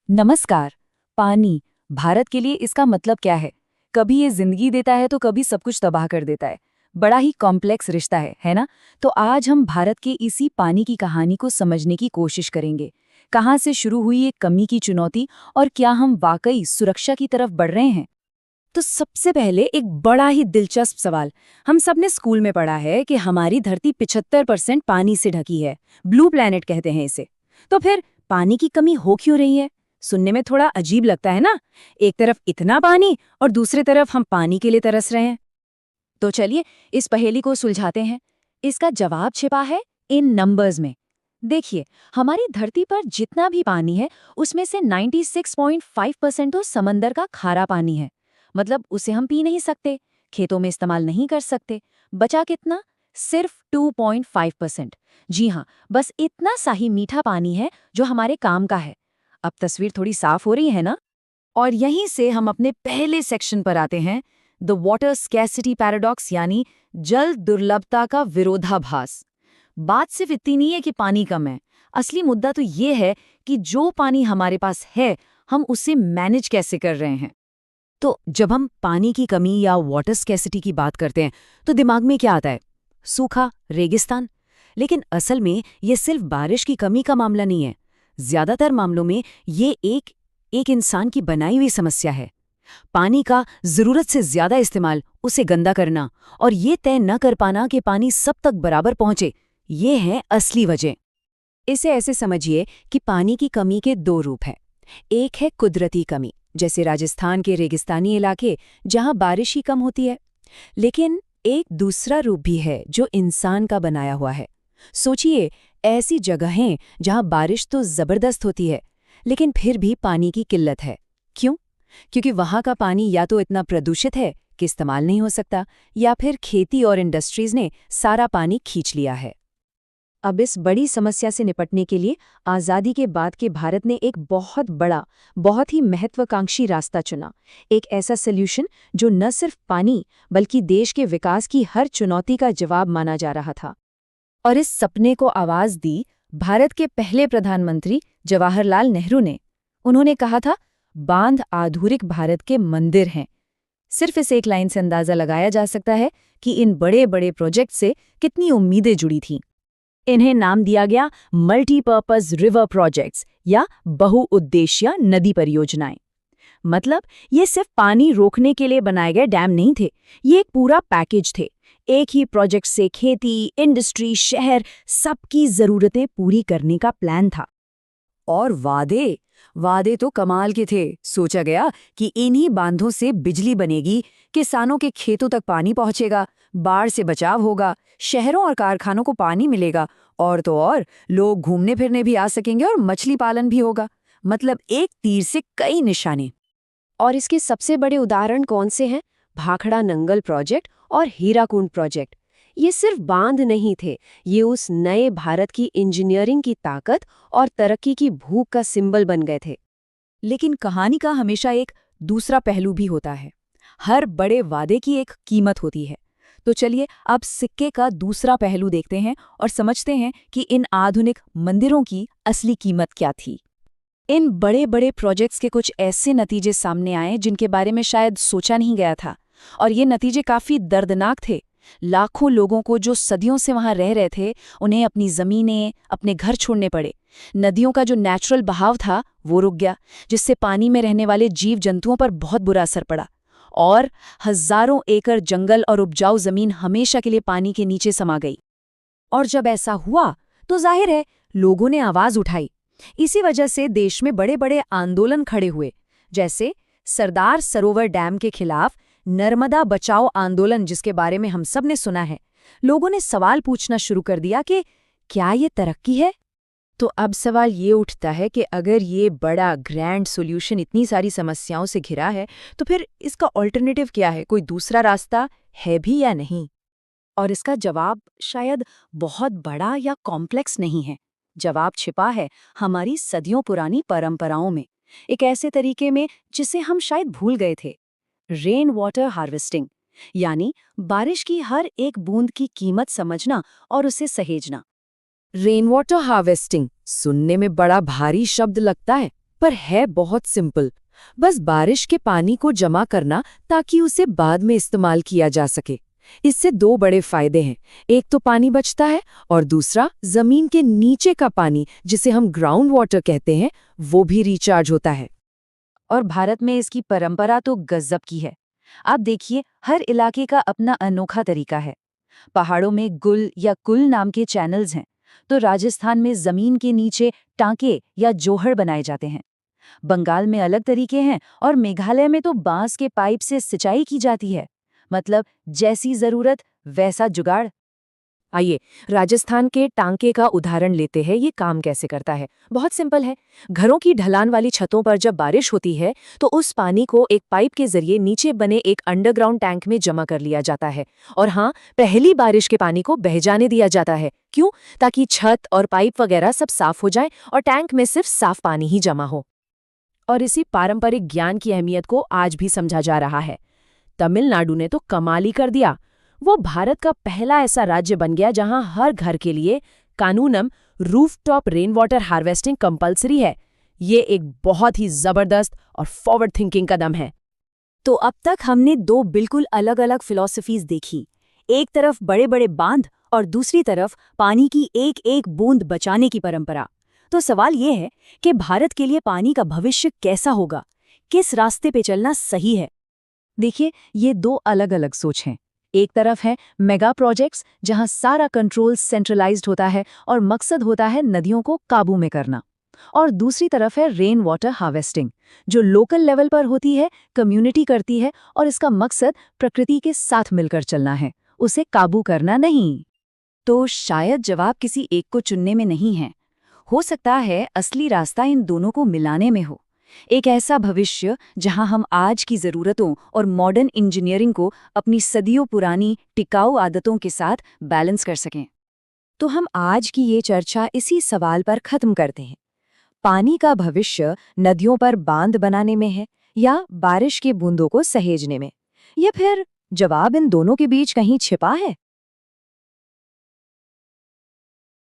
नमस्कार। पानी भारत के लिए इसका मतलब क्या है? कभी ये जिंदगी देता है तो कभी सब कुछ तबाह कर देता है। बड़ा ही कॉम्प्लेक्स रिश्ता है ना? तो आज हम भारत के इसी पानी की कहानी को समझने की कोशिश करेंगे। कहाँ से शुरू हुई एक कमी की चुनौती और क्या हम वाकई सुरक्षा की तरफ बढ़ रहे हैं? तो सबसे पहले एक बड़ा ही दिलचस्प सवाल। हम सब ने स्कूल में पढ़ा है कि हमारी धरती 75% पानी से ढकी है। ब्लू प्लैनेट कहते हैं इसे। तो फिर पानी की कमी हो क्यों रही है? सुनने में थोड़ा अजीब लगता है ना। एक तरफ इतना पानी और दूसरी तरफ हम पानी के लिए तरस रहे हैं। तो चलिए इस पहेली को सुलझाते हैं। इसका जवाब छिपा है इन नंबर्स में। देखिए, हमारी धरती पर जितना भी पानी है उसमें से 96.5% तो समंदर का खारा पानी है। मतलब उसे हम पी नहीं सकते, खेतों में इस्तेमाल नहीं कर सकते। बचा कितना? सिर्फ 2.5%। जी हाँ, बस इतना सा ही मीठा पानी है जो हमारे काम का है। अब तस्वीर थोड़ी साफ हो रही है ना? और यहीं से हम अपने पहले सेक्शन पर आते हैं, द वाटर स्कैसिटी पैराडॉक्स, यानी जल दुर्लभता का विरोधाभास। बात सिर्फ इतनी नहीं है कि पानी कम है। असली मुद्दा तो ये है कि जो पानी हमारे पास है, हम उसे मैनेज कैसे कर रहे हैं। तो जब हम पानी की कमी या वाटर स्कैसिटी की बात करते हैं तो दिमाग में क्या आता है? सूखा, रेगिस्तान। लेकिन असल में ये सिर्फ बारिश की कमी का मामला नहीं है। ज्यादातर मामलों में ये एक इंसान की बनाई हुई समस्या है। पानी का जरूरत से ज्यादा इस्तेमाल, उसे गंदा करना और ये तय न कर पाना कि पानी सब तक बराबर पहुंचे, ये है असली वजह। इसे ऐसे समझिए कि पानी की कमी के दो रूप हैं। एक है कुदरती कमी, जैसे राजस्थान के रेगिस्तानी इलाके जहां बारिश ही कम होती है। लेकिन एक दूसरा रूप भी है जो इंसान का बनाया हुआ है। सोचिए, ऐसी जगहें जहां बारिश तो जबरदस्त होती है लेकिन फिर भी पानी की किल्लत है। क्यों? क्योंकि वहां का पानी या तो इतना प्रदूषित है कि इस्तेमाल नहीं हो सकता, या फिर खेती और इंडस्ट्रीज ने सारा पानी खींच लिया है। अब इस बड़ी समस्या से निपटने के लिए आज़ादी के बाद के भारत ने एक बहुत बड़ा, बहुत ही महत्वाकांक्षी रास्ता चुना। एक ऐसा सॉल्यूशन जो न सिर्फ पानी बल्कि देश के विकास की हर चुनौती का जवाब माना जा रहा था। और इस सपने को आवाज दी भारत के पहले प्रधानमंत्री जवाहरलाल नेहरू ने। उन्होंने कहा था, बांध आधुनिक भारत के मंदिर हैं। सिर्फ इस एक लाइन से अंदाजा लगाया जा सकता है कि इन बड़े बड़े प्रोजेक्ट से कितनी उम्मीदें जुड़ी थीं। इन्हें नाम दिया गया मल्टीपर्पज रिवर प्रोजेक्ट्स या बहुउद्देश्य नदी परियोजनाएं। मतलब ये सिर्फ पानी रोकने के लिए बनाए गए डैम नहीं थे, ये एक पूरा पैकेज थे। एक ही प्रोजेक्ट से खेती, इंडस्ट्री, शहर, सबकी जरूरतें पूरी करने का प्लान था। और वादे वादे तो कमाल के थे। सोचा गया कि इन्हीं बांधों से बिजली बनेगी, किसानों के खेतों तक पानी पहुंचेगा, बाढ़ से बचाव होगा, शहरों और कारखानों को पानी मिलेगा, और तो और लोग घूमने फिरने भी आ सकेंगे और मछली पालन भी होगा। मतलब एक तीर से कई निशाने। और इसके सबसे बड़े उदाहरण कौन से हैं? भाखड़ा नंगल प्रोजेक्ट और हीराकुंड प्रोजेक्ट। ये सिर्फ बांध नहीं थे, ये उस नए भारत की इंजीनियरिंग की ताकत और तरक्की की भूख का सिंबल बन गए थे। लेकिन कहानी का हमेशा एक दूसरा पहलू भी होता है। हर बड़े वादे की एक कीमत होती है। तो चलिए अब सिक्के का दूसरा पहलू देखते हैं और समझते हैं कि इन आधुनिक मंदिरों की असली कीमत क्या थी। इन बड़े बड़े प्रोजेक्ट्स के कुछ ऐसे नतीजे सामने आए जिनके बारे में शायद सोचा नहीं गया था, और ये नतीजे काफी दर्दनाक थे। लाखों लोगों को जो सदियों से वहां रह रहे थे, उन्हें अपनी जमीनें, अपने घर छोड़ने पड़े। नदियों का जो नेचुरल बहाव था वो रुक गया, जिससे पानी में रहने वाले जीव जंतुओं पर बहुत बुरा असर पड़ा। और हजारों एकड़ जंगल और उपजाऊ जमीन हमेशा के लिए पानी के नीचे समा गई। और जब ऐसा हुआ तो जाहिर है लोगों ने आवाज उठाई। इसी वजह से देश में बड़े बड़े आंदोलन खड़े हुए, जैसे सरदार सरोवर डैम के खिलाफ नर्मदा बचाओ आंदोलन, जिसके बारे में हम सब ने सुना है। लोगों ने सवाल पूछना शुरू कर दिया कि क्या ये तरक्की है? तो अब सवाल ये उठता है कि अगर ये बड़ा ग्रैंड सॉल्यूशन इतनी सारी समस्याओं से घिरा है, तो फिर इसका ऑल्टरनेटिव क्या है? कोई दूसरा रास्ता है भी या नहीं? और इसका जवाब शायद बहुत बड़ा या कॉम्प्लेक्स नहीं है। जवाब छिपा है हमारी सदियों पुरानी परंपराओं में, एक ऐसे तरीके में जिसे हम शायद भूल गए थे। रेन वाटर हार्वेस्टिंग, यानी बारिश की हर एक बूंद की कीमत समझना और उसे सहेजना। रेन वाटर हार्वेस्टिंग सुनने में बड़ा भारी शब्द लगता है, पर है बहुत सिंपल। बस बारिश के पानी को जमा करना ताकि उसे बाद में इस्तेमाल किया जा सके। इससे दो बड़े फायदे हैं। एक तो पानी बचता है और दूसरा जमीन के नीचे का पानी, जिसे हम ग्राउंड वाटर कहते हैं, वो भी रिचार्ज होता है। और भारत में इसकी परंपरा तो गजब की है। आप देखिए, हर इलाके का अपना अनोखा तरीका है। पहाड़ों में गुल या कुल नाम के चैनल्स हैं, तो राजस्थान में जमीन के नीचे टांके या जोहड़ बनाए जाते हैं। बंगाल में अलग तरीके हैं और मेघालय में तो बांस के पाइप से सिंचाई की जाती है। मतलब जैसी जरूरत वैसा जुगाड़। आइए राजस्थान के टांके का उदाहरण लेते हैं। ये काम कैसे करता है? बहुत सिंपल है। घरों की ढलान वाली छतों पर जब बारिश होती है तो उस पानी को एक पाइप के जरिए नीचे बने एक अंडरग्राउंड टैंक में जमा कर लिया जाता है। और हाँ, पहली बारिश के पानी को बह जाने दिया जाता है। क्यों? ताकि छत और पाइप वगैरह सब साफ हो जाए और टैंक में सिर्फ साफ पानी ही जमा हो। और इसी पारंपरिक ज्ञान की अहमियत को आज भी समझा जा रहा है। तमिलनाडु ने तो कमाल ही कर दिया। वो भारत का पहला ऐसा राज्य बन गया जहां हर घर के लिए कानूनन rooftop rain water harvesting compulsory है। ये एक बहुत ही जबरदस्त और फॉरवर्ड थिंकिंग कदम है। तो अब तक हमने दो बिल्कुल अलग अलग फिलॉसफीज देखी। एक तरफ बड़े बड़े बांध और दूसरी तरफ पानी की एक एक बूंद बचाने की परंपरा। तो सवाल ये है कि भारत के लिए पानी का भविष्य कैसा होगा? किस रास्ते पे चलना सही है? देखिए, ये दो अलग अलग सोच हैं। एक तरफ है मेगा प्रोजेक्ट्स, जहां सारा कंट्रोल सेंट्रलाइज्ड होता है और मकसद होता है नदियों को काबू में करना। और दूसरी तरफ है रेन वाटर हार्वेस्टिंग, जो लोकल लेवल पर होती है, कम्युनिटी करती है और इसका मकसद प्रकृति के साथ मिलकर चलना है, उसे काबू करना नहीं। तो शायद जवाब किसी एक को चुनने में नहीं है। हो सकता है असली रास्ता इन दोनों को मिलाने में हो। एक ऐसा भविष्य जहां हम आज की ज़रूरतों और मॉडर्न इंजीनियरिंग को अपनी सदियों पुरानी टिकाऊ आदतों के साथ बैलेंस कर सकें। तो हम आज की ये चर्चा इसी सवाल पर खत्म करते हैं। पानी का भविष्य नदियों पर बांध बनाने में है या बारिश की बूंदों को सहेजने में? या फिर जवाब इन दोनों के बीच कहीं छिपा है?